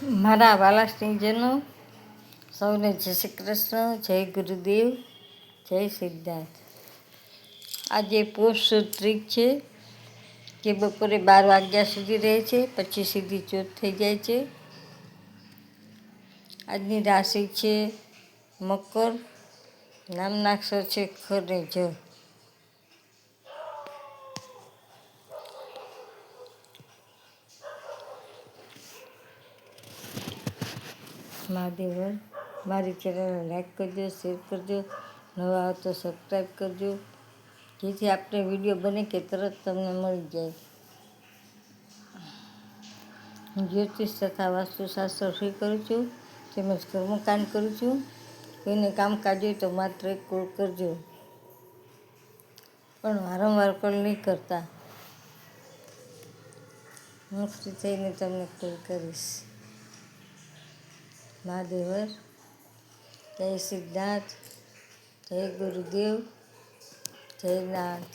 મારા વાલા સ્નેહીજનો સૌને જય શ્રી કૃષ્ણ, જય ગુરુદેવ, જય સિદ્ધાર્થ. આજે પોષ સુદ ત્રીજ છે, જે બપોરે 12 વાગ્યા સુધી રહે છે, પછી સીધી ચોથ થઈ જાય છે. આજની રાશિ છે મકર, નામના અક્ષર છે ખ ને જ. મહાદેવ. મારી ચેનલને લાઈક કરજો, શેર કરજો, નવા હો તો સબસ્ક્રાઈબ કરજો, જેથી આપણે વિડીયો બને કે તરત તમને મળી જાય. હું જ્યોતિષ તથા વાસ્તુશાસ્ત્ર શીખ કરું છું, તેમજ કર્મકાંડ કરું છું. કોઈને કામકાજ હોય તો માત્ર એક કોલ કરજો, પણ વારંવાર કોલ નહીં કરતા. હું ફ્રી થઈને તમને કોલ કરીશ. મહાદેવર. જય સિદ્ધાર્થ, જય ગુરુદેવ, જય નાથ.